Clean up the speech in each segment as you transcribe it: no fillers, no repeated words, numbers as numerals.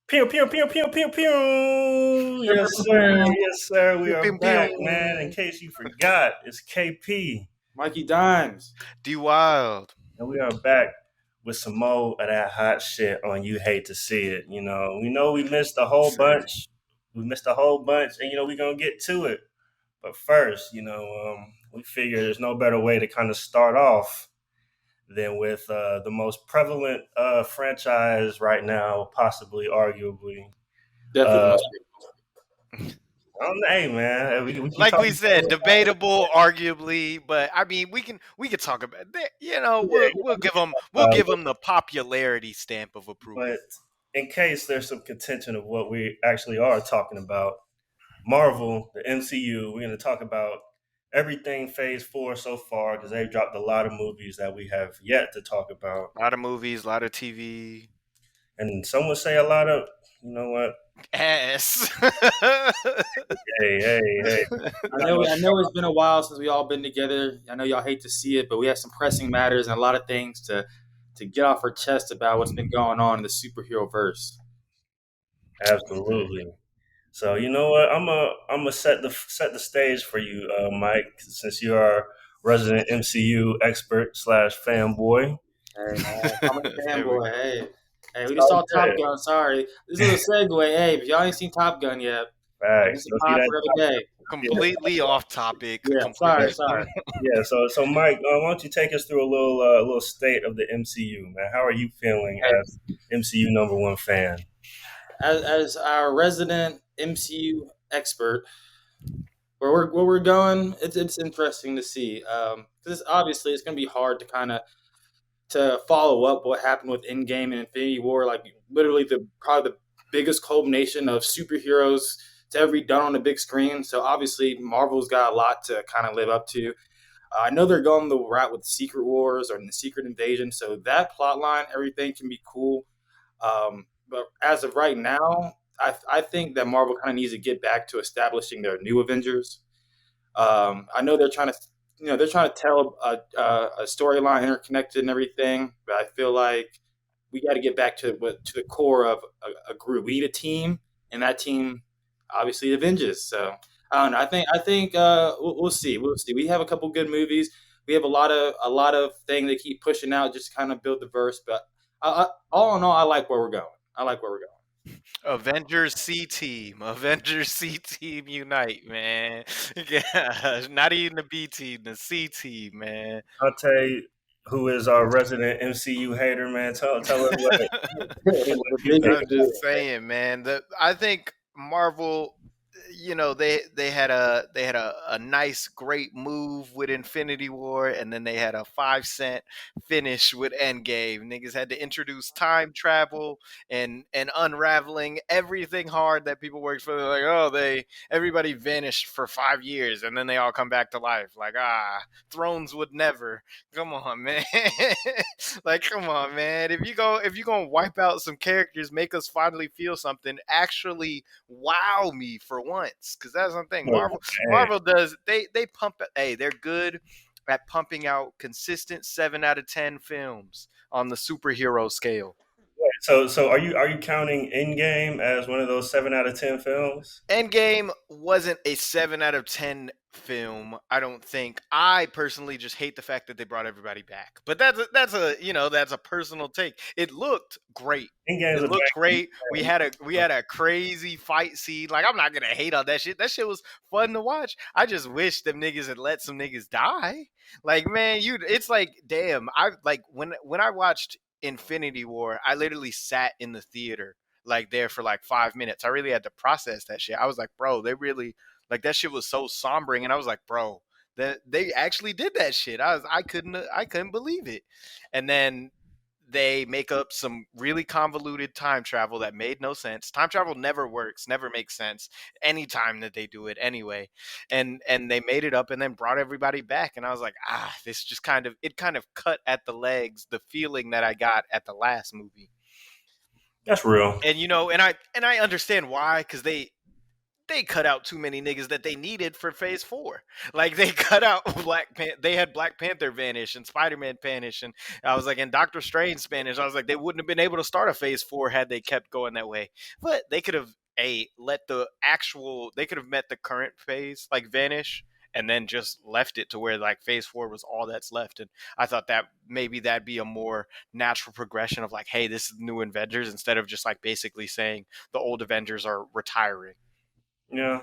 Pew, pew, pew, pew, pew, pew. Yes, sir. Yes, sir. We Pew, are pew, back, pew. man. In case you forgot, it's KP. Mikey Dimes. D Wild. And we are back with some more of that hot shit on You Hate to See It. We know we missed a whole Sir. bunch. We missed a whole bunch, and we're gonna get to it. But first, we figure there's no better way to kind of start off than with the most prevalent franchise right now, possibly, arguably. Definitely the Uh, most. hey man, we keep Like we talking. said, debatable, arguably, but I mean, we can talk about that. We'll give them the popularity stamp of approval. But in case there's some contention of what we actually are talking about, Marvel, the MCU, we're going to talk about everything Phase 4 so far because they've dropped a lot of movies that we have yet to talk about. A lot of movies, a lot of TV. And some would say a lot of, you know what? Ass. Hey. I know it's been a while since we all been together. I know y'all hate to see it, but we have some pressing matters and a lot of things to get off our chest about what's been going on in the superhero verse. Absolutely. So you know what? I'm gonna set the stage for you, Mike, since you are resident MCU expert slash fanboy. Hey man, I'm a fanboy. Hey, we just So saw Top Gun. Sorry, this is a segue. Hey, if y'all ain't seen Top Gun yet, facts. this is Go see pod that. for every day. Completely off topic. Yeah, Completely. sorry. Yeah, so Mike, why don't you take us through a little state of the MCU, man? How are you feeling Hey, as MCU #1 fan? as our resident MCU expert, where we're going, it's interesting to see. Because obviously it's going to be hard to kind of to follow up what happened with Endgame and Infinity War, like literally probably the biggest culmination of superheroes to ever be done on the big screen. So obviously Marvel's got a lot to kind of live up to. I know they're going the route with Secret Wars or the Secret Invasion, so that plot line, everything can be cool. But as of right now, I think that Marvel kind of needs to get back to establishing their new Avengers. I know they're trying to tell a storyline interconnected and everything, but I feel like we got to get back to the core of a group. We need a team, and that team obviously Avengers. So I don't know. I think we'll see. We'll see. We have a couple good movies. We have a lot of things they keep pushing out just to kind of build the verse. But all in all, I like where we're going. I like where we're going. Avengers C Team. Avengers C Team unite, man. Yeah, not even the B team, the C team, man. I'll tell you who is our resident MCU hater, man. Tell us what The you think. I'm biggest. just saying, man. I think Marvel, they had a nice, great move with Infinity War, and then they had a 5 cent finish with Endgame. Niggas had to introduce time travel and unraveling everything hard that people worked for. They're like, oh, everybody vanished for 5 years, and then they all come back to life. Like, Thrones would never. Come on, man. Like, come on, man. If you gonna wipe out some characters, make us finally feel something. Actually, wow me for once, because that's the thing. Marvel does. They pump. Hey, they're good at pumping out consistent 7 out of 10 films on the superhero scale. So are you counting Endgame as one of those 7 out of 10 films? Endgame wasn't a 7 out of 10 film. I don't think. I personally just hate the fact that they brought everybody back. But that's a personal take. It looked great. Endgame's It a looked back. great. We had a crazy fight scene. Like, I'm not gonna hate on that shit. That shit was fun to watch. I just wish them niggas had let some niggas die. Like, man, it's like, damn. I like when I watched Infinity War, I literally sat in the theater like there for like 5 minutes. I really had to process that shit. I was like, bro, they really like that shit was so sombering, and I was like, bro, that they actually did that shit. I couldn't believe it. And then they make up some really convoluted time travel that made no sense. Time travel never works, never makes sense anytime that they do it anyway. And they made it up and then brought everybody back. And I was like, this just kind of cut at the legs the feeling that I got at the last movie. That's real. And and I understand why, because they cut out too many niggas that they needed for Phase 4. Like they cut out they had Black Panther vanish and Spider-Man vanish, and I was like, and Doctor Strange Spanish. I was like, they wouldn't have been able to start a Phase 4 had they kept going that way. But they could have they could have met the current phase like vanish and then just left it to where like Phase 4 was all that's left. And I thought that maybe that'd be a more natural progression of like, hey, this is new Avengers, instead of just like basically saying the old Avengers are retiring. Yeah.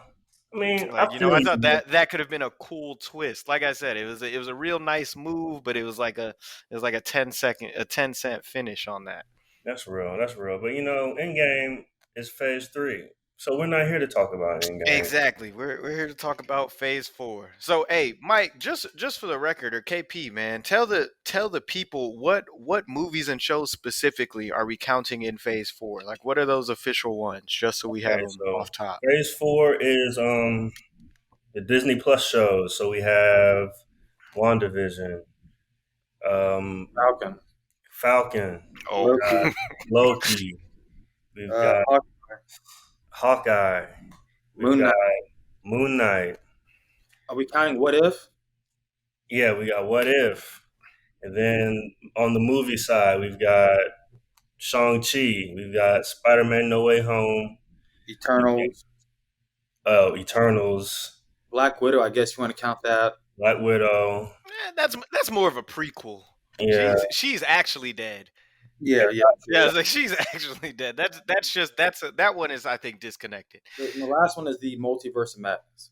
I mean, Like, I feel I you. thought that could have been a cool twist. Like I said, it was a real nice move, but it was like a 10-cent finish on that. That's real. That's real. But Endgame is Phase 3, so we're not here to talk about Endgame. Exactly. We're here to talk about Phase 4. So, hey, Mike, just for the record, or KP, man, tell the people what movies and shows specifically are we counting in Phase 4? Like, what are those official ones? Just so we have Okay, them so off top. Phase 4 is the Disney Plus shows. So we have WandaVision, Falcon. Falcon, Oh, Loki. We've got Hawkeye. Hawkeye. We've Moon got Knight. Moon Knight. Are we counting What If? Yeah, we got What If. And then on the movie side, we've got Shang-Chi. We've got Spider-Man No Way Home. Eternals. Eternals. Black Widow, I guess you want to count that. Black Widow. that's more of a prequel. Yeah. She's actually dead. Yeah. Yeah, it's like she's actually dead. That one is, I think, disconnected. And the last one is the Multiverse of Madness.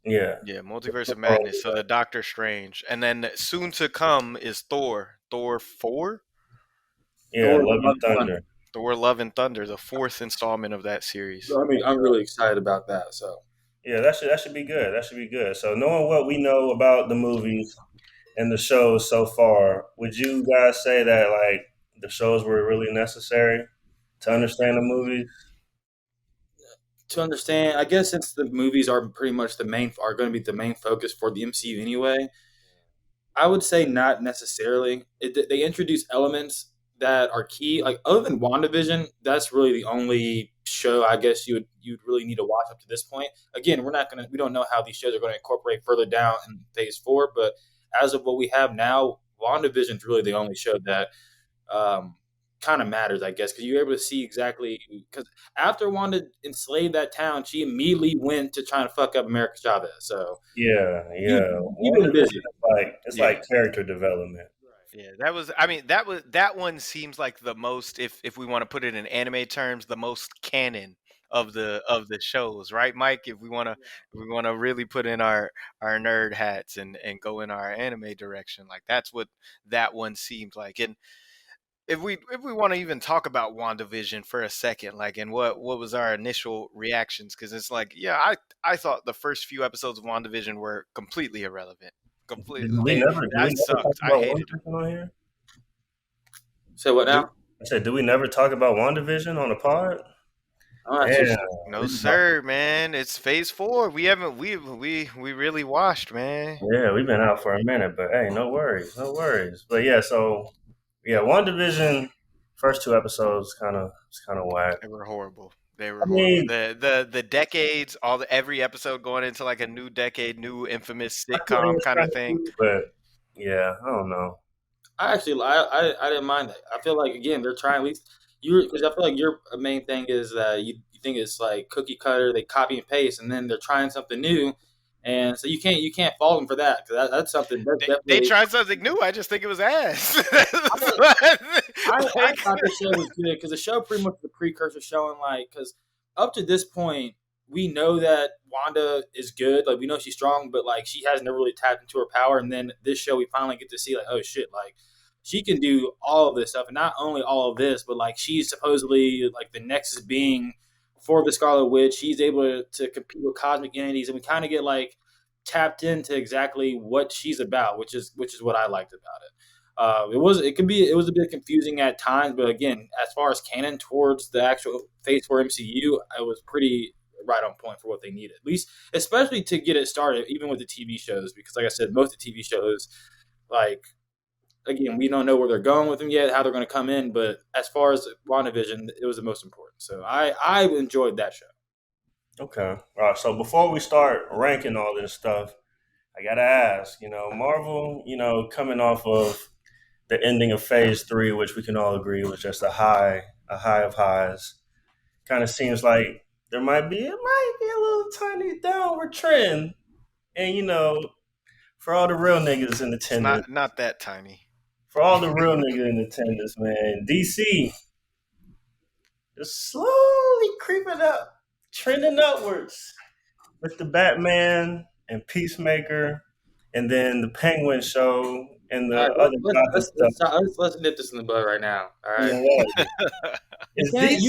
Yeah. Yeah, Multiverse of Madness. So the Doctor Strange, and then soon to come is Thor. Thor 4. Yeah, Thor, Love and Thunder. Thor: Love and Thunder, the 4th installment of that series. I mean, I'm really excited about that. So Yeah, that should be good. That should be good. So knowing what we know about the movies and the shows so far, would you guys say that like the shows were really necessary to understand the movies? to understand, I guess since the movies are pretty much are going to be the main focus for the MCU anyway, I would say not necessarily. They introduce elements that are key. Like other than WandaVision, that's really the only show I guess you'd really need to watch up to this point. Again, we don't know how these shows are going to incorporate further down in Phase 4, but as of what we have now, WandaVision is really the only show that kind of matters, I guess, because you're able to see exactly. Because after Wanda enslaved that town, she immediately went to trying to fuck up America Chavez. So Yeah. you've been busy. It's like character development. Yeah, that was. I mean, that one seems like the most, if we want to put it in anime terms, the most canon of the shows, right, Mike? If we want to really put in our nerd hats and go in our anime direction, like that's what that one seemed like. And if we want to even talk about WandaVision for a second, like, and what was our initial reactions? Because it's like, yeah, I thought the first few episodes of WandaVision were completely irrelevant. Completely, Did we never sucked. talk I about hated them. WandaVision on here? So what now? I said, did we never talk about WandaVision on the pod? I'm not too Yeah. sure. No, sir, man. It's Phase 4. We haven't. We really washed, man. Yeah, we've been out for a minute, but hey, no worries. But yeah, so yeah, WandaVision first 2 episodes kind of whack. They were horrible. They were I horrible. mean, The decades, every episode going into like a new decade, new infamous I feel sitcom it's kind of kinda thing. cute, but yeah, I don't know. I actually, I didn't mind that. I feel like again they're trying at least because I feel like your main thing is that you think it's like cookie cutter, they copy and paste, and then they're trying something new, and so you can't fault them for that because that's something that's They definitely. tried something new. I just think it was ass. I thought the show was good because the show pretty much the precursor showing like because up to this point we know that Wanda is good, like we know she's strong, but like she hasn't ever really tapped into her power, and then this show we finally get to see like oh shit like she can do all of this stuff, and not only all of this, but like she's supposedly like the Nexus being for the Scarlet Witch. She's able to compete with cosmic entities, and we kind of get like tapped into exactly what she's about, which is what I liked about it. It was a bit confusing at times, but again, as far as canon towards the actual Phase 4 MCU, it was pretty right on point for what they needed, at least, especially to get it started, even with the TV shows, because like I said, most of the TV shows, like, again, we don't know where they're going with them yet, how they're going to come in, but as far as WandaVision, it was the most important. So I enjoyed that show. Okay. All right. So before we start ranking all this stuff, I gotta ask. Marvel. Coming off of the ending of Phase Three, which we can all agree was just a high of highs. Kind of seems like it might be a little tiny downward trend. And for all the real niggas in It's attendance, not that tiny. for all the real niggas in attendance, man, DC just slowly creeping up, trending upwards with the Batman and Peacemaker, and then the Penguin show and All the right, other Gotham stuff. let's nip this in the bud right now. All You right, know what? It's DC.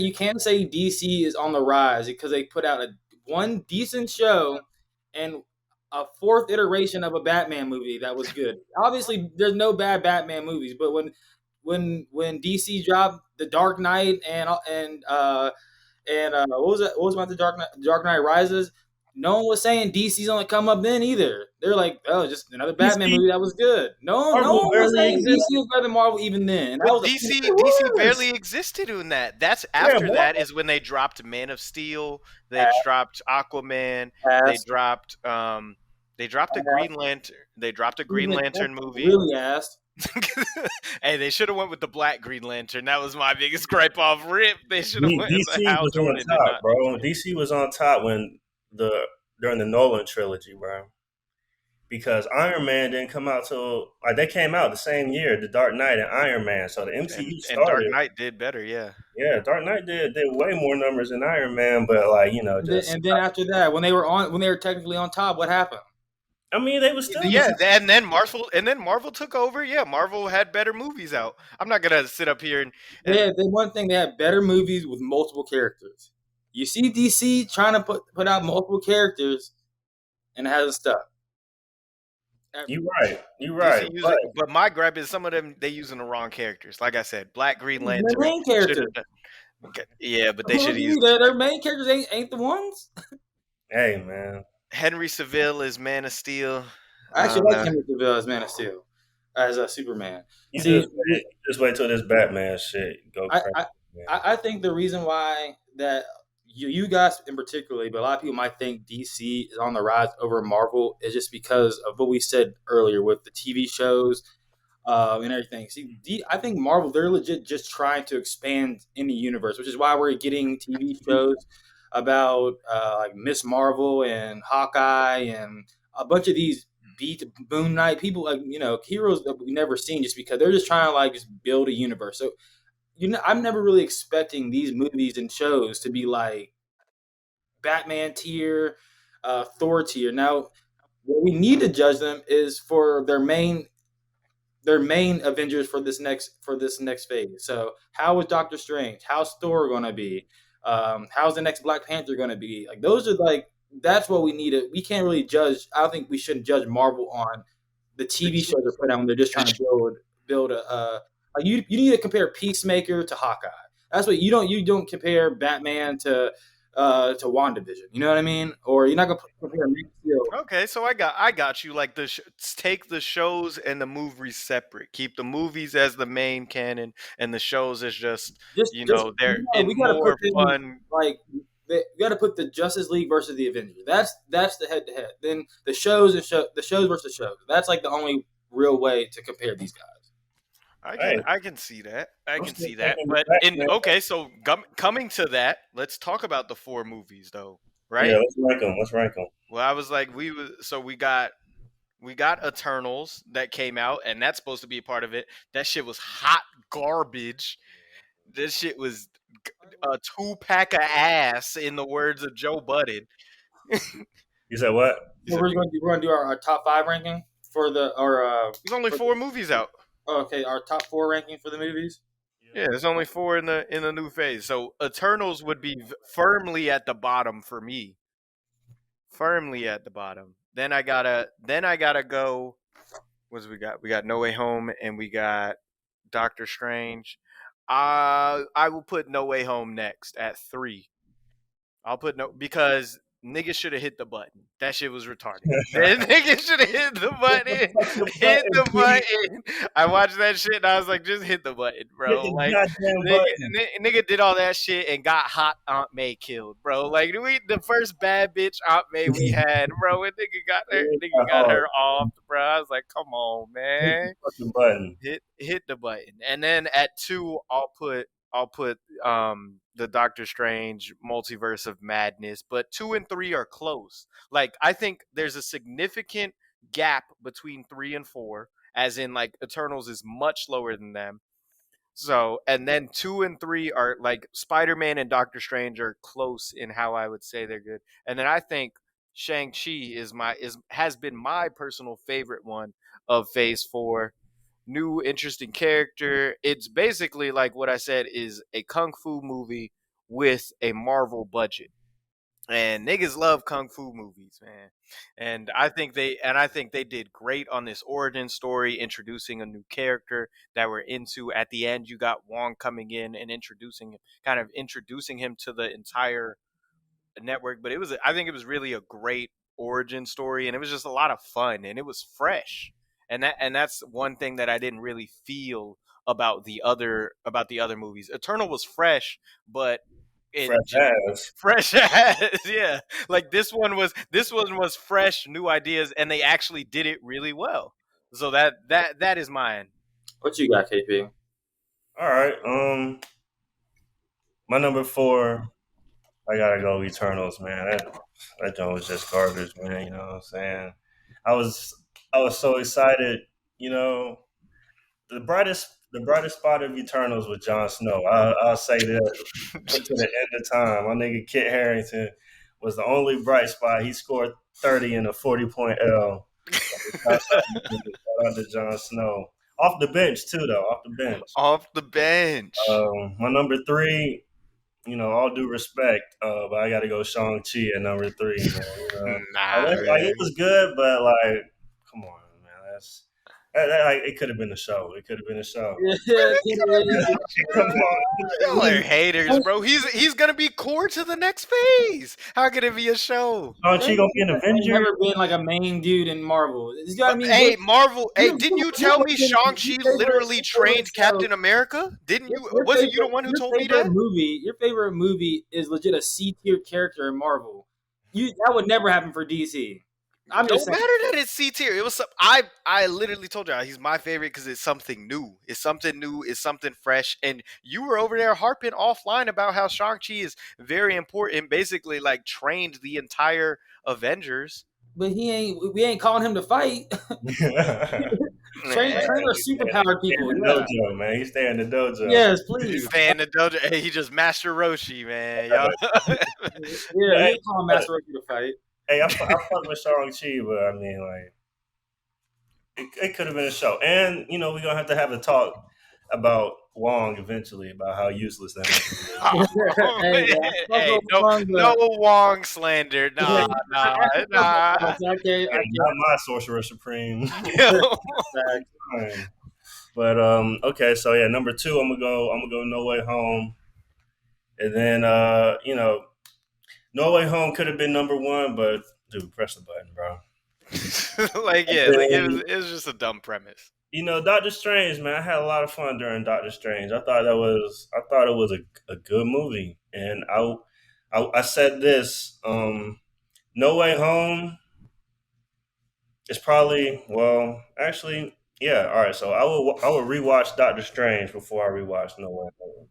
you can't say DC is on the rise because they put out one decent show and a fourth iteration of a Batman movie that was good. Obviously, there's no bad Batman movies, but when DC dropped The Dark Knight and what was it? What was about the Dark Knight Rises? No one was saying DC's on the come up then either. They're like, oh, just another Batman DC movie that was good. No Marvel one was barely saying exists. DC was better than Marvel even then. And that But was DC barely existed in that. That's Yeah, after that Marvel is when they dropped Man of Steel, they ass, dropped Aquaman, they ass, dropped they dropped a ass, Green Lantern, they dropped a Green Lantern movie. really ass. Hey, they should have went with the Black Green Lantern. That was my biggest gripe off rip. They should have went with DC Hal was on Jordan did top, not. bro. DC was on top the during the Nolan trilogy, bro. Because Iron Man didn't come out till like they came out the same year, The Dark Knight and Iron Man. So the MCU And Dark started. Knight did better, yeah. Yeah, Dark Knight did way more numbers than Iron Man, but like just And then after that, when they were technically on top, what happened? I mean they was still Yeah, and then Marvel took over. Yeah, Marvel had better movies out. I'm not gonna sit up here and One thing, they had better movies with multiple characters. You see DC trying to put out multiple characters and it hasn't stuck. you DC right, using, but but my gripe is some of them they using the wrong characters. Like I said, Black Green Their Lantern main should characters. have done. Okay, yeah, but they What should do have you mean? used Their main characters ain't the ones. hey man, Henry Cavill as Man of Steel. I I actually don't like know. Henry Cavill as Man of Steel, as a Superman. you See, just wait till this Batman shit go I, crazy, I, man. I think the reason why that you guys in particular, but a lot of people might think DC is on the rise over Marvel is just because of what we said earlier with the TV shows and everything. See, I think Marvel, they're legit just trying to expand in the universe, which is why we're getting TV shows about like Miss Marvel and Hawkeye and a bunch of these beat Moon Knight people, like heroes that we've never seen, just because they're just trying to like just build a universe. So I'm never really expecting these movies and shows to be like Batman tier, Thor tier. Now, what we need to judge them is for their main Avengers for this next phase. So how is Doctor Strange? How's Thor going to be? How's the next Black Panther going to be? Like those are like that's what we need. We can't really judge. I don't think we shouldn't judge Marvel on the TV shows they're putting out when they're just trying to build a. Like you need to compare Peacemaker to Hawkeye. That's what you don't compare Batman to WandaVision. You know what I mean? Or you're not gonna compare Man of Steel. Okay, so I got you. Like take the shows and the movies separate. Keep the movies as the main canon, and the shows as just Just they're in we got to more put them fun. like you got to put the Justice League versus the Avengers. That's the head to head. Then the shows versus shows. That's like the only real way to compare these guys. Hey, I can see that. I I'm can still see that. thinking But Batman. so coming to that, let's talk about the four movies though, Yeah, right? let's rank them. Well, I was like, we got Eternals that came out, and that's supposed to be a part of it. That shit was hot garbage. This shit was a 2-pack of ass, in the words of Joe Budden. You said what? He So said, we're gonna do our top five ranking for the or there's only for, 4 movies out. okay, our top four ranking for the movies. Yeah, there's only 4 in the new phase. So Eternals would be firmly at the bottom for me. Firmly at the bottom. Then I gotta go. What do we got? We got No Way Home and we got Doctor Strange. I will put No Way Home next at 3. I'll put no because niggas should have hit the button. That shit was retarded. Niggas should have hit the button. Hit the button. I watched that shit and I was like, just hit the button, Hit bro. the Like, goddamn nigga, button. nigga did all that shit and got hot Aunt May killed, bro. Like, the first bad bitch Aunt May we had, bro. And It nigga got got hard. her off, bro. I was like, come on, Hit the man. fucking button. Hit the button. And then at 2, I'll put the Doctor Strange Multiverse of Madness, but 2 and 3 are close. Like, I think there's a significant gap between 3 and 4, as in like Eternals is much lower than them. So, and then 2 and 3 are like Spider-Man and Doctor Strange are close in how I would say they're good. And then I think Shang-Chi has been my personal favorite one of Phase 4. New interesting character. It's basically like what I said is a kung fu movie with a Marvel budget. And niggas love kung fu movies, man. And I think they did great on this origin story, introducing a new character that we're into. At the end, you got Wong coming in and introducing him to the entire network. But I think it was really a great origin story, and it was just a lot of fun, and it was fresh. And that's one thing that I didn't really feel about the other movies. Eternal was fresh, but Fresh ass. fresh as yeah. Like this one was fresh, new ideas, and they actually did it really well. So that is mine. What you got, KP? All right. My number 4, I gotta go Eternals, man. That joint was just garbage, man. You know what I'm saying? I was I was so excited. You know, the brightest spot of Eternals was Jon Snow. I'll say that to the end of time. My nigga Kit Harington was the only bright spot. He scored 30 in a 40-point L. Shout out to Jon Snow. Off the bench too, though. Off the bench. Off the bench. My number 3, all due respect, but I got to go Shang-Chi at number 3, man. Nah, Like, it was good, but like, come on, man. Like, it could have been a show. It could have been a show. Come on. Y'all are haters, bro. He's gonna be core to the next phase. How could it be a show? Shang-Chi gonna be an He's Avenger? never been like a main dude in Marvel. You know what I mean? Hey, Marvel. Hey, you- didn't you you tell me wasn't- Shang-Chi you favorite- literally you trained favorite Captain show- America? Didn't you? Your Wasn't you the favorite- one who your told me favorite that? Your favorite movie is legit a C tier character in Marvel. That would never happen for DC. I'm Don't just saying. matter that it's C tier. It was I literally told you he's my favorite because it's something new. It's something new. It's something fresh. And you were over there harping offline about how Shang-Chi is very important. Basically, like trained the entire Avengers. But we ain't calling him to fight. Train are superpowered people. In the dojo, man. He stay in the dojo. Yes, please. Stay in the dojo. Hey, he just Master Roshi, man. Y'all. We ain't calling Master Roshi to fight. Hey, I fuck with Shang-Chi, but I mean, like, it could have been a show. And, we're going to have a talk about Wong eventually, about how useless that is. Hey, no Wong slander. Nah. I can't. Not my Sorcerer Supreme. But, okay, so yeah, number 2, I'm gonna go No Way Home. And then, No Way Home could have been number 1, but dude, press the button, bro. It was just a dumb premise. Doctor Strange, man, I had a lot of fun during Doctor Strange. I thought it was a good movie, and I said this. No Way Home is probably actually, yeah. All right, so I will rewatch Doctor Strange before I rewatch No Way Home,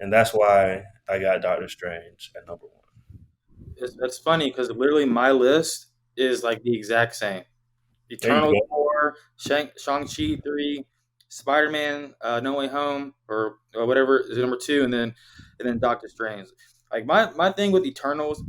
and that's why I got Doctor Strange at number 1. That's funny because literally my list is like the exact same. Eternal 4, Shang-Chi 3, Spider-Man, No Way Home, or whatever is number 2, and then Doctor Strange. Like my thing with Eternals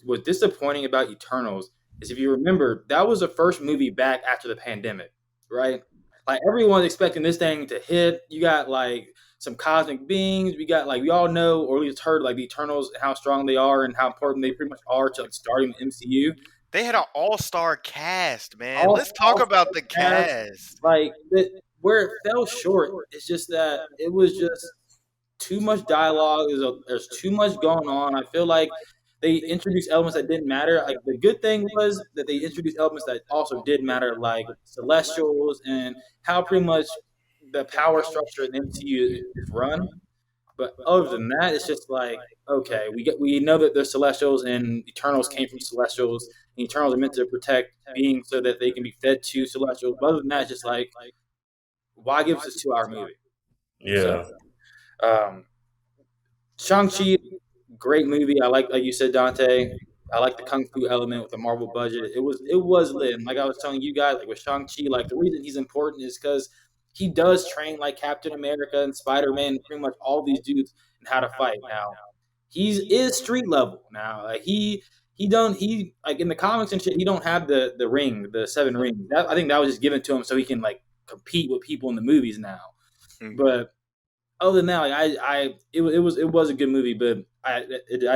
was disappointing about Eternals is, if you remember, that was the first movie back after the pandemic, right? Like everyone's expecting this thing to hit. You got like some cosmic beings. We got we all know, or at least heard, like the Eternals, how strong they are and how important they pretty much are to starting the MCU. They had an all-star cast, man. Let's talk about the cast. Where it fell short is just that it was just too much dialogue. There's too much going on. I feel like they introduced elements that didn't matter. Like the good thing was that they introduced elements that also did matter, like Celestials and how pretty much the power structure in the MCU is run. But other than that, it's just like okay, we know that the Celestials and Eternals came from Celestials. And Eternals are meant to protect beings so that they can be fed to Celestials. But other than that, it's just like why give us this 2 hour movie? So Yeah. um, Shang-Chi, great movie. I like you said, Dante. I like the kung fu element with the Marvel budget. It was lit. And like I was telling you guys, like with Shang-Chi, like the reason he's important is because he does train like Captain America and Spider-Man and pretty much all these dudes in how to fight. Now he is street level. Now he like in the comics and shit, he don't have the ring, the 7 rings. I think that was just given to him so he can like compete with people in the movies now. But other than that, like it was a good movie, but I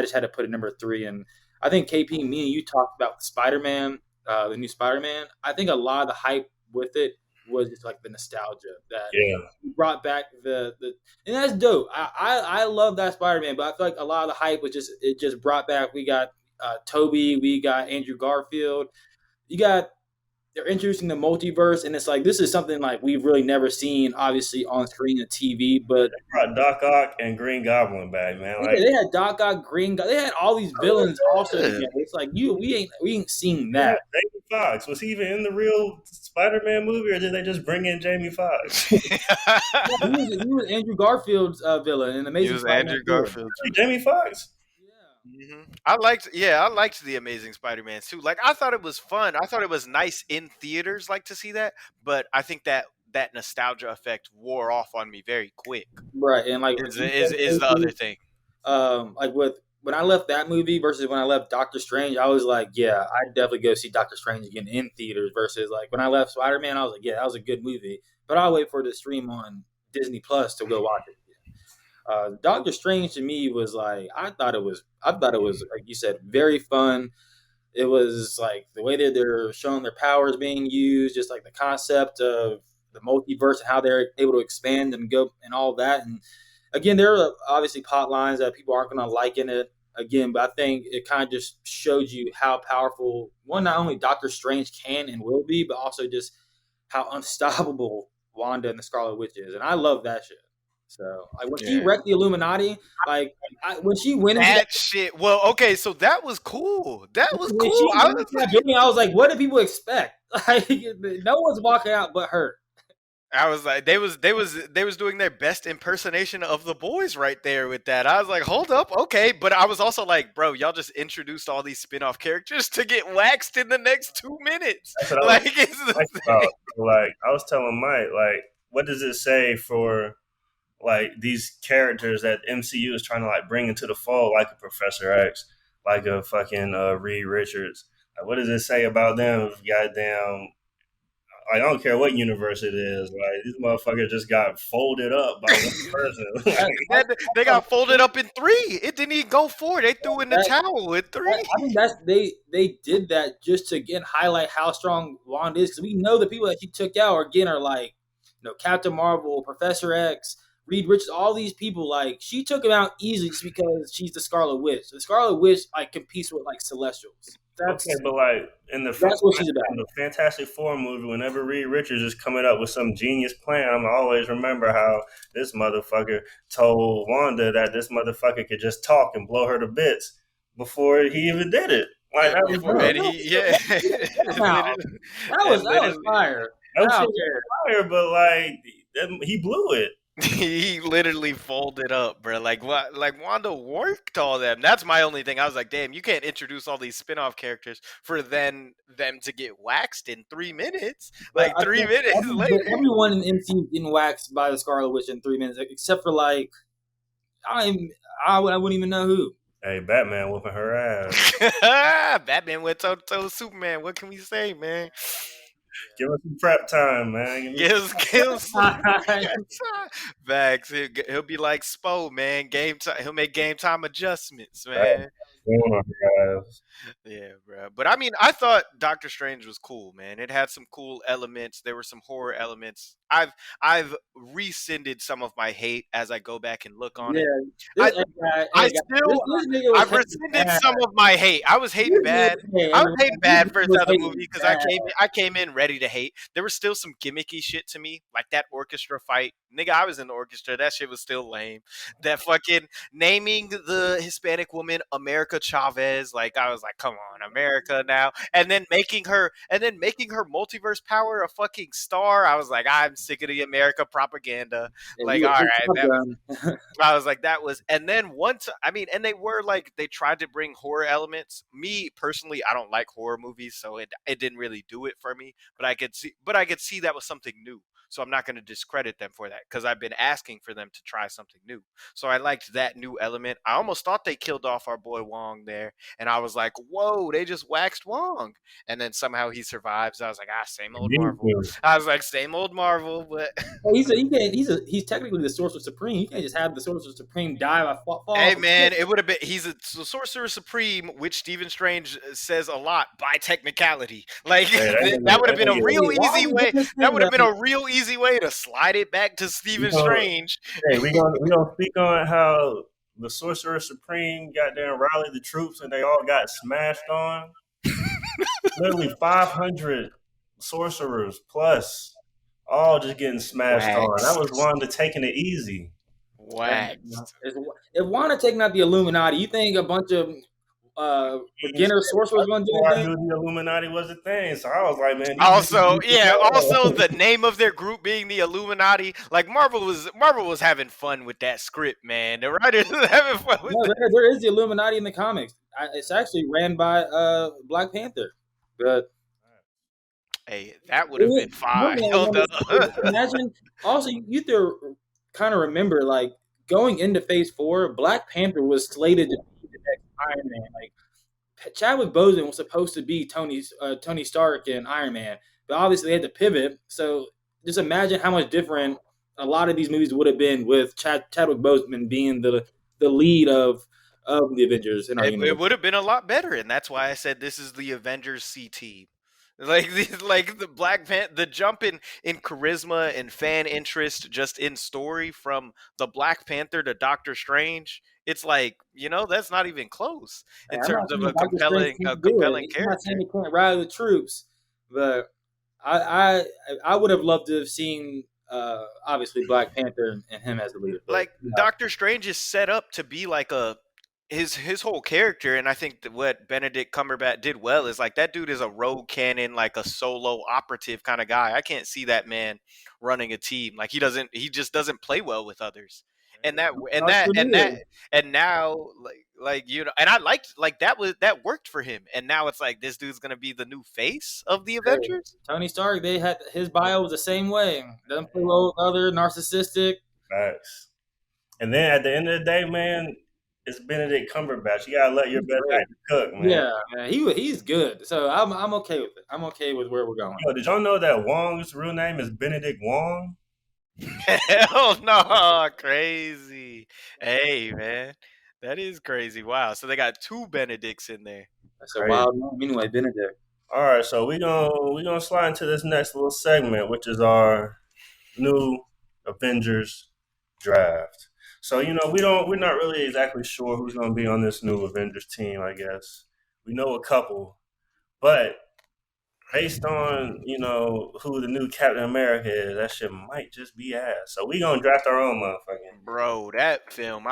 just had to put it number 3. And I think KP, me and you talked about Spider-Man, the new Spider-Man. I think a lot of the hype with it was just like the nostalgia that Yeah. brought back the and that's dope. I love that Spider-Man, but I feel like a lot of the hype was just brought back. We got Toby, we got Andrew Garfield, you got they're introducing the multiverse, and it's like this is something like we've really never seen, obviously on screen and TV. But Brought Doc Ock and Green Goblin back, man. yeah, Like, they had Doc Ock, they had all these villains also Yeah. together. It's like we ain't seen yeah, that. Jamie Foxx. Was he even in the real Spider-Man movie, or did they just bring in Jamie Foxx? He was Andrew Garfield's villain in He Amazing was Spider-Man Andrew 4. Garfield. Jamie Foxx. I liked the Amazing Spider-Man too. Like I thought it was fun. I thought it was nice in theaters, like to see that. But I think that nostalgia effect wore off on me very quick. Right, and like Is the other thing. like with when I left that movie versus when I left Doctor Strange, I was like, yeah, I'd definitely go see Doctor Strange again in theaters. Versus like when I left Spider Man, I was like, yeah, that was a good movie, but I'll wait for it to stream on Disney Plus to go watch it. Doctor Strange to me was like I thought it was like you said very fun. It was like the way that they're showing their powers being used, just like the concept of the multiverse and how they're able to expand and go and all that. And again, there are obviously plot lines that people aren't going to like in it again, but I think it kind of just showed you how powerful one not only Doctor Strange can and will be, but also just how unstoppable Wanda and the Scarlet Witch is, and I love that shit. So like when she Yeah. wrecked the Illuminati, like when she went into That shit. Well, okay, so that was cool. That was when she cool. I went was into that building, I was like, what do people expect? Like no one's walking out but her. I was like, they was doing their best impersonation of the boys right there with that. I was like, hold up, okay, but I was also like, bro, y'all just introduced all these spin-off characters to get waxed in the next 2 minutes. That's what I Like, was it's the like about. Like, I was telling Mike, like, what does it say for like these characters that MCU is trying to like bring into the fold, like a Professor X, like a fucking Reed Richards? Like, what does it say about them? Goddamn, like, I don't care what universe it is. Like, these motherfuckers just got folded up by one person. Like, they got folded up in 3. It didn't even go 4. They threw in the towel in 3. I think they did that just to again highlight how strong Wanda is because we know the people that she took out are like Captain Marvel, Professor X, Reed Richards, all these people. Like she took them out easily just because she's the Scarlet Witch. The Scarlet Witch like competes with like Celestials. okay, but like That's what she's about. in the Fantastic Four movie, whenever Reed Richards is coming up with some genius plan, I'm always remember how this motherfucker told Wanda that this motherfucker could just talk and blow her to bits before he even did it. Like, that was Before- dumb. and he, yeah, Wow. That was fire. That Wow. shit was fire, but like he blew it. he literally folded up, bro. Like what? Like Wanda worked all them. That's my only thing. I was like, damn, you can't introduce all these spin-off characters for them to get waxed in 3 minutes. Like But I 3 think minutes later. everyone in the MCU getting waxed by the Scarlet Witch in 3 minutes, except for like I wouldn't even know who. Hey, Batman whooping her ass. Batman went toe to toe with Superman. What can we say, man? Give us some prep time, man. Give him some Vax. He'll be like Spo, man. Game time. He'll make game time adjustments, man. Going on her ass. Yeah, bro. But I mean, I thought Doctor Strange was cool, man. It had some cool elements. There were some horror elements. I've rescinded some of my hate as I go back and look on Yeah, it. this I hey guys, this, still this nigga was I've hating rescinded bad. some of my hate. I was hating This bad. nigga, hey, I was everyone, hating this bad nigga for was the other movie hating because bad. I came in ready to hate. There was still some gimmicky shit to me, like that orchestra fight. Nigga, I was in the orchestra. That shit was still lame. That fucking naming the Hispanic woman America Chavez, like I was like, come on, America now. And then making her multiverse power a fucking star. I was like, I'm sick of the America propaganda. Yeah, Like, you all a big right, Top that was Gun. I was like, that was, and then once, I mean, and they were like, they tried to bring horror elements. Me personally, I don't like horror movies, so it didn't really do it for me. But I could see that was something new. So I'm not going to discredit them for that because I've been asking for them to try something new. So I liked that new element. I almost thought they killed off our boy Wong there, and I was like, whoa, they just waxed Wong, and then somehow he survives. I was like, same old Me Marvel. too. I was like, same old Marvel, but Well, he's technically the Sorcerer Supreme. You can't just have the Sorcerer Supreme die by fall hey off a cliff. man, it would have been. He's a sorcerer supreme, which Stephen Strange says a lot by technicality. Like Hey, that would have been a nigga, real Hey, why are easy you way. doing this That thing would have been though? a real easy way to slide it back to we Stephen gonna, Strange. hey, we gonna speak on how the Sorcerer Supreme got there and rallied the troops and they all got smashed on. Literally 500 sorcerers plus, all just getting smashed on. That was Waxed, Wanda taking it easy. waxed. If Wanda taking out the Illuminati, you think a bunch of Even beginner sorcerers going to do before I anything? knew the Illuminati was a thing, so I was like, man, these niggas Also, need to yeah. Also, go. the name of their group being the Illuminati. Like Marvel was having fun with that script, man. The writers was having fun with No, that. there is the Illuminati in the comics. It's actually ran by Black Panther. But Hey, that would have been one fine. thing I Hold want to up. say is imagine also you have to kind of remember like going into Phase 4, Black Panther was slated to be the next Iron Man. Like Chadwick Boseman was supposed to be Tony Stark and Iron Man, but obviously they had to pivot. So just imagine how much different a lot of these movies would have been with Chadwick Boseman being the lead of the Avengers in our It universe. would have been a lot better, and that's why I said this is the Avengers C team. Like like the the jump in charisma and fan interest just in story from the Black Panther to Doctor Strange. It's like, that's not even close Hey, in I'm not terms of saying Doctor Strange a can't do compelling it. I'm not saying character. he can't rally the troops, but I I, I would have loved to have seen obviously Black Panther and him as the leader. But Like Doctor Strange is set up to be like a his whole character, and I think that what Benedict Cumberbatch did well is like that dude is a rogue cannon, like a solo operative kind of guy. I can't see that man running a team. Like he just doesn't play well with others. And that and not that true and that either. and now and I liked like that worked for him. And now it's like this dude's gonna be the new face of the Hey, Avengers. Tony Stark, they had his bio was the same way. Doesn't play well with other narcissistic. Facts. And then at the end of the day, man, it's Benedict Cumberbatch. You gotta let your He's best great. actor cook, man. Yeah, man, he's good. So I'm okay with it. I'm okay with where we're going. Yo, did y'all know that Wong's real name is Benedict Wong? Hell no, crazy. Hey man, that is crazy. Wow. So they got two Benedicts in there. That's a Crazy. wild name. Anyway, Benedict. All right, so we gonna slide into this next little segment, which is our new Avengers draft. So we're not really exactly sure who's gonna be on this new Avengers team. I guess we know a couple, but based on who the new Captain America is, that shit might just be ass. So we gonna draft our own motherfucker. Bro, that film,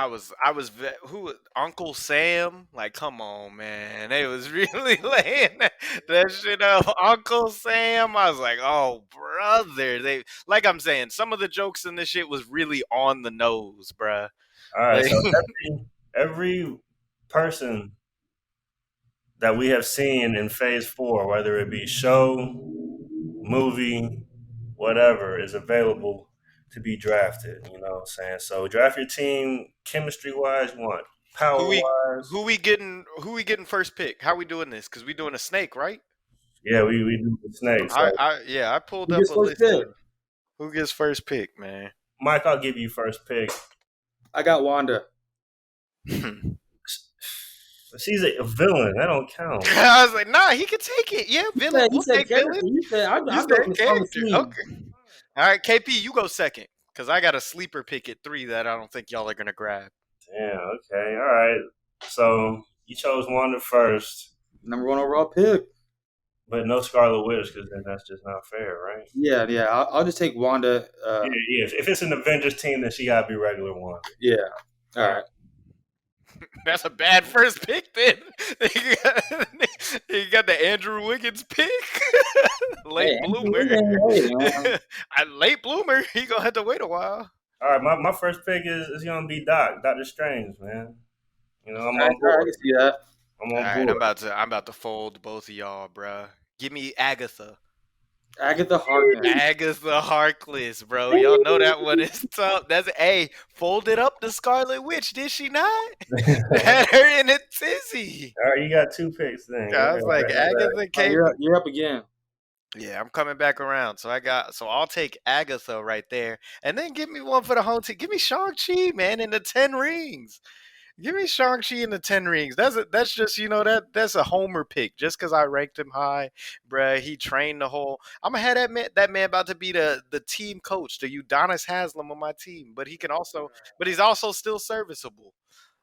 who Uncle Sam? Like, come on, man. They was really laying that shit up. Uncle Sam. I was like, oh, brother. Like I'm saying, some of the jokes in this shit was really on the nose, bruh. All right, Like, so every person that we have seen in Phase 4, whether it be show, movie, whatever, is available to be drafted. You know what I'm saying? So draft your team chemistry wise, you want who power we wise. who we getting first pick? How we doing this? Because we doing a snake, right? Yeah, we do the snake. So I pulled Who up gets a first list pick? of who gets first pick, man. Mike, I'll give you first pick. I got Wanda. She's a villain. That don't count. I was like, nah, he could take it. Yeah, villain. You We'll said take character. villain. You said You I'll said go from the strongest character. team. Okay. All right, KP, you go second because I got a sleeper pick at 3 that I don't think y'all are gonna grab. Damn. Okay. All right. So you chose Wanda first, Number 1 overall pick. but no Scarlet Witch, because then that's just not fair, right? Yeah, yeah. I'll just take Wanda. Yeah. Yeah. If it's an Avengers team, then she gotta be regular Wanda. Yeah. All right. That's a bad first pick then. You got the Andrew Wiggins pick. Late bloomer. Late bloomer. He gonna have to wait a while. All right. My first pick is gonna be Doctor Strange, man. You know, I'm All right, on board. I can see that. I'm All on right, board. I'm about to fold both of y'all, bruh. Give me Agatha. Agatha Harkness. Agatha Harkless, bro. Y'all know that one is tough. That's folded up the Scarlet Witch, did she not? Had her in a tizzy. All right, you got 2 picks then. I was like, Agatha came. You're up again. Yeah, I'm coming back around. So I'll take Agatha right there. And then give me one for the whole team. Give me Shang-Chi, man, in the 10 rings. Give me Shang-Chi in the 10 rings. That's just, that's a homer pick. Just because I ranked him high, bruh. He trained the whole. I'm gonna have that man about to be the team coach, the Udonis Haslam on my team. But he's also still serviceable.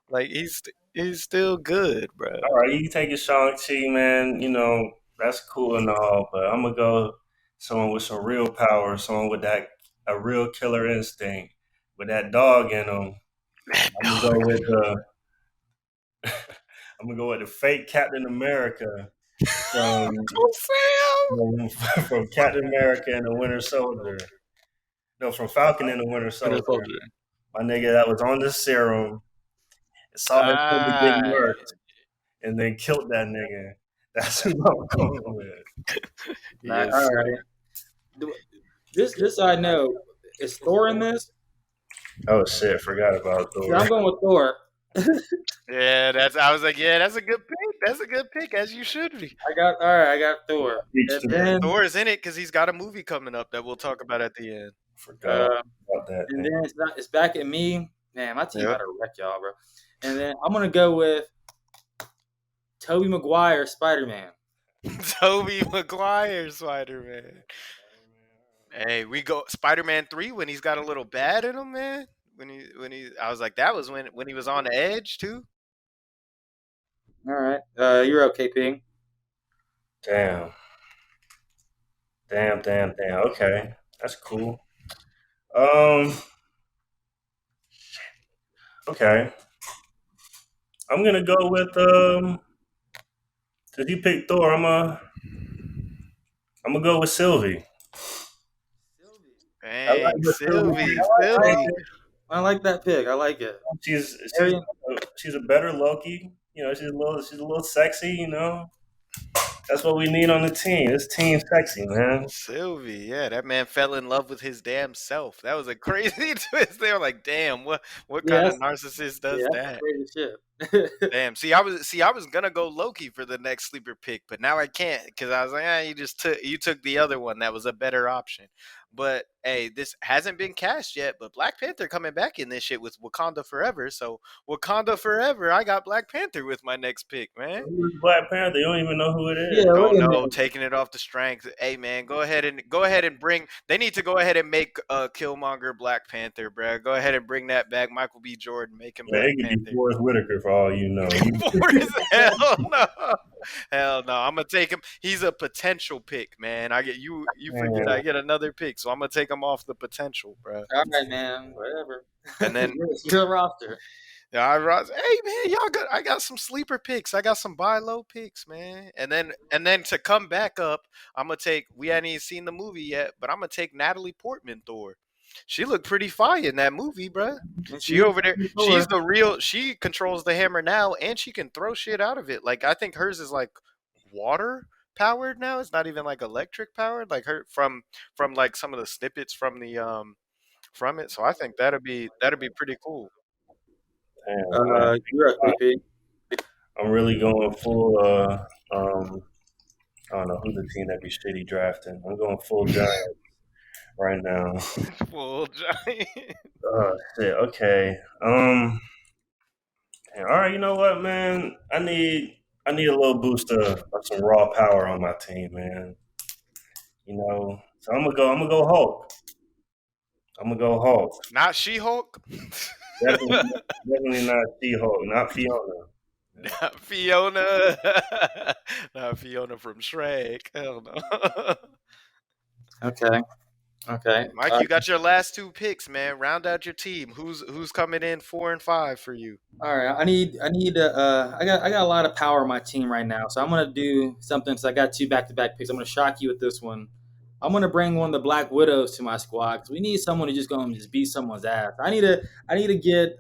Like he's still good, bruh. All right, you can take your Shang-Chi, man. You know, that's cool and all, but I'm going to go someone with some real power, someone with a real killer instinct, with that dog in them. I'm going to go with I'm gonna go with the fake Captain America from from Captain America and the Winter Soldier. No, from Falcon and the Winter Soldier. My nigga that was on the serum, saw that nigga get murked, and then killed that nigga. That's who I'm going with. Yes, all right. This I know. Is Thor in this? Oh shit, forgot about Thor. Yeah, I'm going with Thor. Yeah, I was like, yeah, that's a good pick. That's a good pick, as you should be. I got Thor. And then, Thor is in it because he's got a movie coming up that we'll talk about at the end. Forgot about that. And then it's back at me. Man, my team got to wreck y'all, bro. And then I'm gonna go with Tobey Maguire, Spider-Man. Tobey Maguire, Spider-Man. Hey, we go Spider-Man 3 when he's got a little bad in him, man. When he, I was like, that was when he was on the edge too. All right, you're okay, Ping. Damn. Okay, that's cool. Okay. I'm gonna go with Cause you picked Thor, I'm gonna go with Sylvie. Dang, Sylvie. I like that pick. I like it. She's a better Loki. You know, she's a little sexy. You know, that's what we need on the team. This team sexy, man. Sylvie, yeah, that man fell in love with his damn self. That was a crazy twist. They were like, damn, what kind of narcissist does that? Crazy shit. Damn. See, I was gonna go Loki for the next sleeper pick, but now I can't because I was like, you took the other one that was a better option. But hey, this hasn't been cast yet, but Black Panther coming back in this shit with Wakanda Forever. So Wakanda Forever, I got Black Panther with my next pick, man. Who's Black Panther? You don't even know who it is. Yeah, don't know. Taking it off the strength. Hey man, go ahead and bring. They need to go ahead and make Killmonger Black Panther, bro. Go ahead and bring that back. Michael B. Jordan, make him Black Panther. It could be Forrest Whitaker for all you know. Hell no. Hell no. I'm gonna take him. He's a potential pick, man. I get you forget I get another pick, so I'm gonna take him off the potential, bro. All right, man. Whatever. And then your roster. Yeah, hey man, I got some sleeper picks. I got some buy low picks, man. And then to come back up, I'm gonna take. We hadn't even seen the movie yet, but I'm gonna take Natalie Portman Thor. She looked pretty fire in that movie, bruh. She over there. She's the real. She controls the hammer now, and she can throw shit out of it. Like I think hers is like water powered now. It's not even like electric powered. Like her from like some of the snippets from the from it. So I think that'd be pretty cool. You're okay, I'm really going full. I don't know who's the team that be shitty drafting. I'm going full giant right now. Full giant. Shit. Okay. Damn, All right, you know what, man? I need a little boost of some raw power on my team, man. So I'm gonna go Hulk. I'm gonna go Hulk. Not She-Hulk. Definitely, definitely not She-Hulk, not Fiona. Not Fiona. Not Fiona from Shrek. Hell no. Okay. Okay. Mike, you got your last two picks, man. Round out your team. Who's coming in 4 and 5 for you? All right. I got a lot of power on my team right now, so I'm gonna do something. So I got two back-to-back picks. I'm gonna shock you with this one. I'm gonna bring one of the Black Widows to my squad because we need someone to just go and just beat someone's ass. I need to get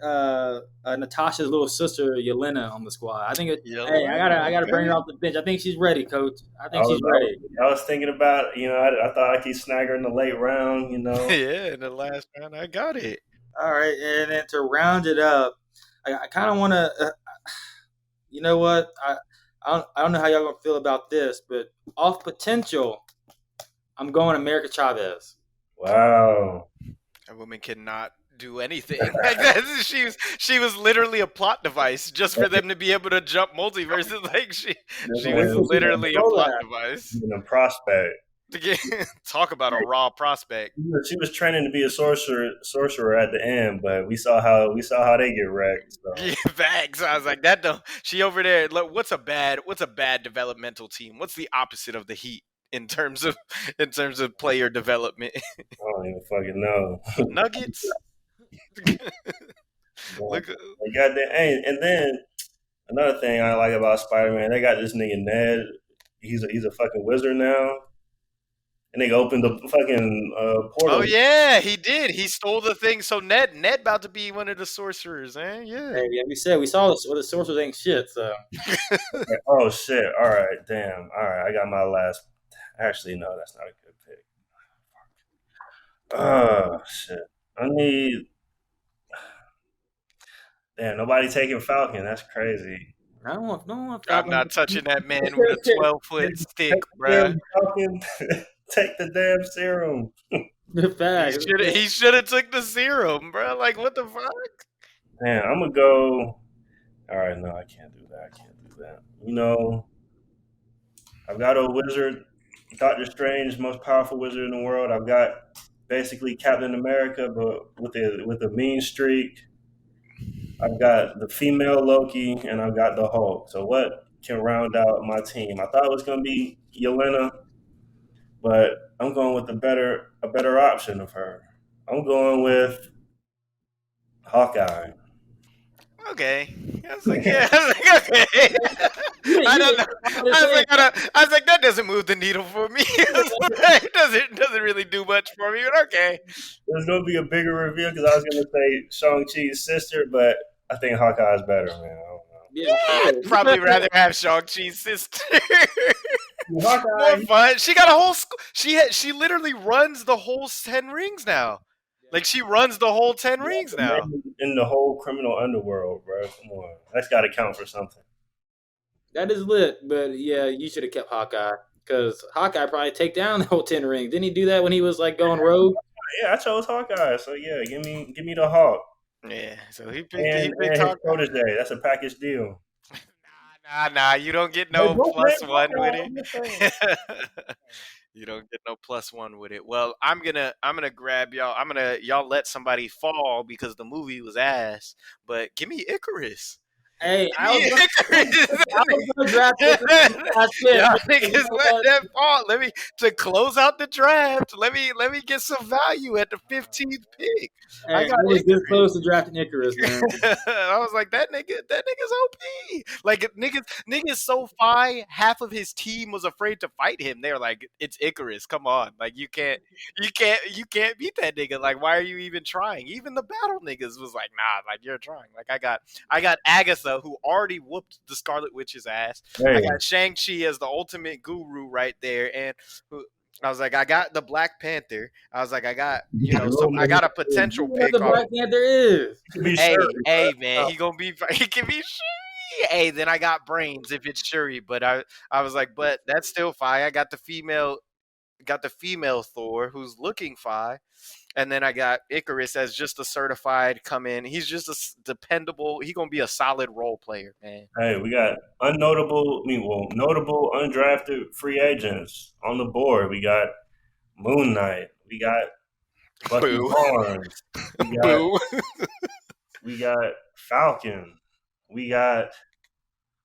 Natasha's little sister Yelena on the squad. Hey, I gotta bring her Okay. off the bench. I think she's ready, Coach. I I think was, she's I was, ready. I was thinking about, I thought I could snag her in the late round, Yeah, in the last round, I got it. All right, and then to round it up, I kind of want to. You know what? I don't know how y'all gonna feel about this, but off potential, I'm going America Chavez. Wow. That woman cannot do anything like that. She was literally a plot device just for them to be able to jump multiverses. Like she was Definitely literally a plot device. a prospect. To get talk about a raw prospect. She was training to be a sorcerer at the end, but we saw how they get wrecked. So Yeah, facts. I was like, that don't. She over there. Look, what's a bad developmental team? What's the opposite of the Heat in terms of player development? I don't even fucking know. Nuggets. But Look, they got that, and then another thing I like about Spider Man, they got this nigga Ned. He's a fucking wizard now, and they opened the fucking oh portal. yeah, he did. He stole the thing. So Ned about to be one of the sorcerers, eh? Yeah. Hey, yeah, we saw this. Well, the sorcerers ain't shit. So Oh shit! All right, damn. All right, I got my last. Actually, no, that's not a good pick. Oh shit! I need. Damn, nobody taking Falcon. That's crazy. I don't want no one. I'm not touching that man with a 12-foot stick, Take the bruh. damn Falcon. Take the damn serum. The He fact. should he should have took the serum, bruh. Like what the fuck? Damn, I'm gonna go. All right, no, I can't do that. I can't do that. I've got a wizard, Doctor Strange, most powerful wizard in the world. I've got basically Captain America, but with a mean streak. I've got the female Loki, and I've got the Hulk. So what can round out my team? I thought it was gonna be Yelena, but I'm going with a better option of her. I'm going with Hawkeye. Okay. I was like, yeah. I was like, okay. I don't know. I was like, that doesn't move the needle for me. It doesn't really do much for me, but okay. There's gonna be a bigger reveal because I was gonna say Shang-Chi's sister, but I think Hawkeye's better, man. I don't know. Yeah, I'd probably rather have Shang-Chi's sister. More Hawkeye, fun. She got a whole she literally runs the whole 10 rings now. Like she runs the whole 10 rings now. in the whole criminal underworld, bro. Come on, that's got to count for something. that is lit. But yeah, you should have kept Hawkeye because Hawkeye probably take down the whole 10 rings. Didn't he do that when he was like going rogue? Yeah, I chose Hawkeye, so yeah, give me the Hawk Yeah, so he and picked his Hawkeye. protege. That's a package deal. Nah, you don't get Hey, no don't plus blame one with Hawkeye. I'm just saying. it. You don't get no plus one with it. Well, I'm gonna grab y'all. Y'all let somebody fall because the movie was ass. But give me Icarus. Hey, Give me Icarus. I was gonna draft Icarus. I said, Y'all you niggas know let what? that fall. To close out the draft. Let me get some value at the 15th pick. I Hey, I got was this Icarus. close to drafting Icarus, man. I was like, that nigga's OP. Like niggas so fi, half of his team was afraid to fight him. They were like, it's Icarus. Come on. Like you can't beat that nigga. Like, why are you even trying? Even the battle niggas was like, nah, like you're trying. Like I got Agatha, who already whooped the Scarlet Witch's ass. I Hey, got Shang-Chi as the ultimate guru right there. And I was like, I got the Black Panther. I was like, I got, I got a potential What pick the off. Black Panther is? you can be Hey, sure. hey, man, he can be Shuri. Hey, then I got brains if it's Shuri, but I was like, but that's still fine. I got the female got the female Thor who's looking fi, and then I got Icarus as just a certified come in. He's just a dependable. He gonna be a solid role player, man. Hey, we got notable undrafted free agents on the board. We got Moon Knight. We got Bucky Boo, Barnes. We got boo. we got Falcon. We got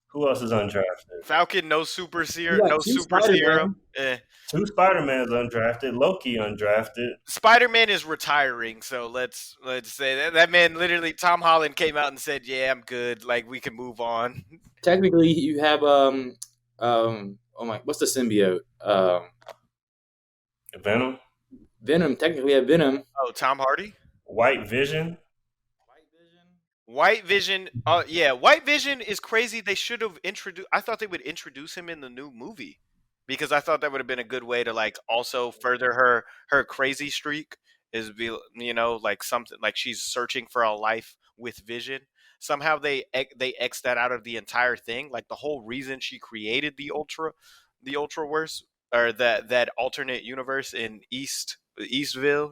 who else is undrafted? Falcon, no super serum, You no got two super serum. Spider-Man. Two Spider-Mans undrafted. Loki undrafted. Spider-Man is retiring, so let's say that man literally Tom Holland came out and said, "Yeah, I'm good. Like we can move on." Technically, you have oh my, what's the symbiote? Venom. Venom. Technically, have Venom. Oh, Tom Hardy. White Vision. White Vision. Yeah, White Vision is crazy. They should have introduced. I thought they would introduce him in the new movie because I thought that would have been a good way to like also further her crazy streak. Is be like something like she's searching for a life with Vision. Somehow they X that out of the entire thing. Like the whole reason she created the Ultraverse or that alternate universe in Eastview,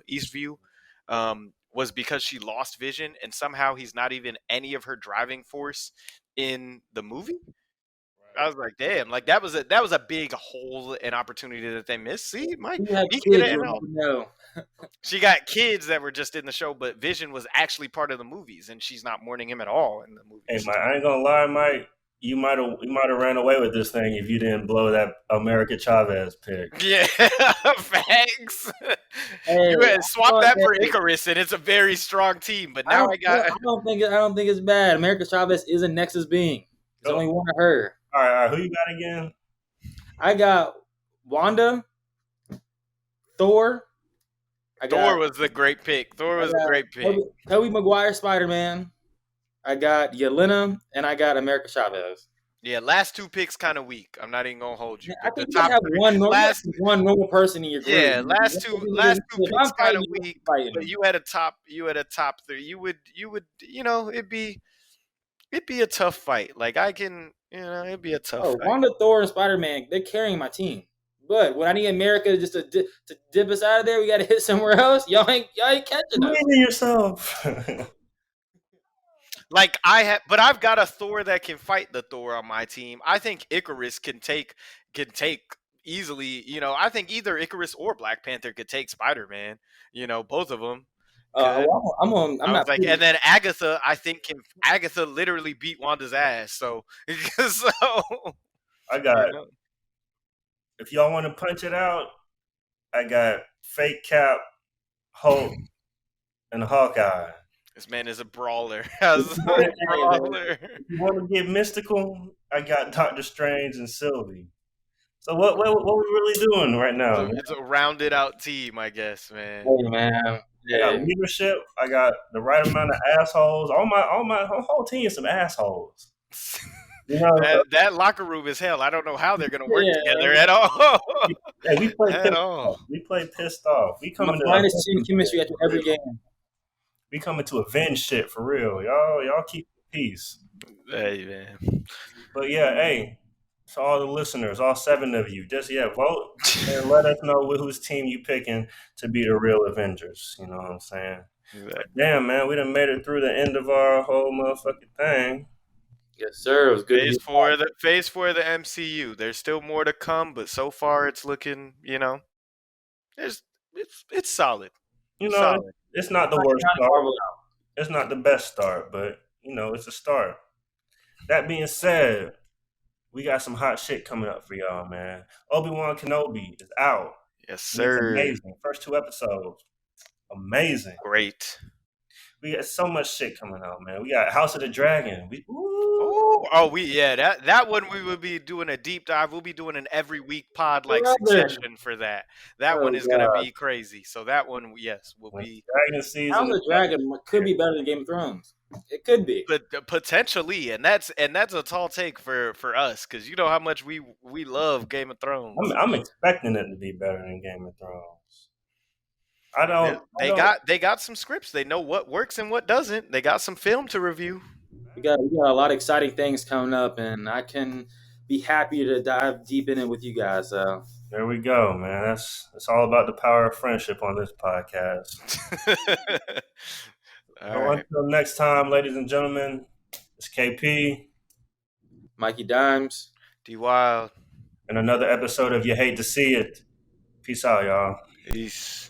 was because she lost Vision, and somehow he's not even any of her driving force in the movie. I was like, damn, like that was a big hole and opportunity that they missed. See, Mike, You have he kids, could you have. know. She got kids that were just in the show, but Vision was actually part of the movies, and she's not mourning him at all in the movies. Hey, Mike, I ain't gonna lie, Mike. You might have ran away with this thing if you didn't blow that America Chavez pick. Yeah, facts. Hey, You had swapped that for hey, Icarus, and it's a very strong team. But I now don't, I got. I don't think it's bad. America Chavez is a Nexus being. There's Oh. only one of her. All right, who you got again? I got Wanda, Thor. Thor was the great pick. Thor was a great pick. Tobey Maguire, Spider-Man. I got Yelena, and I got America Chavez. Yeah, last two picks kind of weak. I'm not even gonna hold you. I But think the you top have three, one normal person in your group. yeah, last two If I'm picks kind of fighting you, weak. I'm fighting But you. you had a top three. You would it'd be a tough fight. Like I can it'd be a tough Oh, fight. Wanda, Thor, and Spider-Man, they're carrying my team. But when I need America just to dip us out of there, we got to hit somewhere else. Y'all ain't catching us. Believe in yourself. Like but I've got a Thor that can fight the Thor on my team. I think Icarus can take easily. I think either Icarus or Black Panther could take Spider-Man. Both of them. Could. I'm on. I'm I was not. like, and then Agatha, I think Agatha literally beat Wanda's ass. So, I got. If y'all want to punch it out, I got Fake Cap, Hulk, and Hawkeye. This man is a brawler. If you want to get mystical, I got Doctor Strange and Sylvie. So what we really doing right now? It's a rounded out team, I guess, man. Hey, man. I got leadership. I got the right amount of assholes. All my whole team is some assholes. That locker room is hell. I don't know how they're gonna work together at all. Hey, we play at all. We play pissed off. We coming to minus team chemistry after every game. We coming to avenge shit for real. Y'all keep the peace. Hey man. But yeah, hey, to all the listeners, all 7 of you, just vote and let us know whose team you picking to be the real Avengers. You know what I'm saying? Exactly. Damn, man, we done made it through the end of our whole motherfucking thing. Yes, sir. It was good. Phase 4 of the MCU. There's still more to come, but so far it's looking, it's solid. Solid. It's not the worst start. It's not the best start, but it's a start. That being said, we got some hot shit coming up for y'all, man. Obi-Wan Kenobi is out. Yes, sir. It's amazing. First 2 episodes. Amazing. Great. We got so much shit coming out, man. We got House of the Dragon. That one we will be doing a deep dive. We'll be doing an every week pod like succession for that. That one is gonna be crazy. So that one, yes, will be Dragon season. House of the Dragon could be better than Game of Thrones. It could be, but potentially, and that's a tall take for us because you know how much we love Game of Thrones. I'm expecting it to be better than Game of Thrones. They got some scripts. They know what works and what doesn't. They got some film to review. We got a lot of exciting things coming up, and I can be happy to dive deep in it with you guys. There we go, man. It's all about the power of friendship on this podcast. All So right. until next time, ladies and gentlemen, it's KP Mikey Dimes. D Wild. and another episode of You Hate to See It. Peace out, y'all. Peace.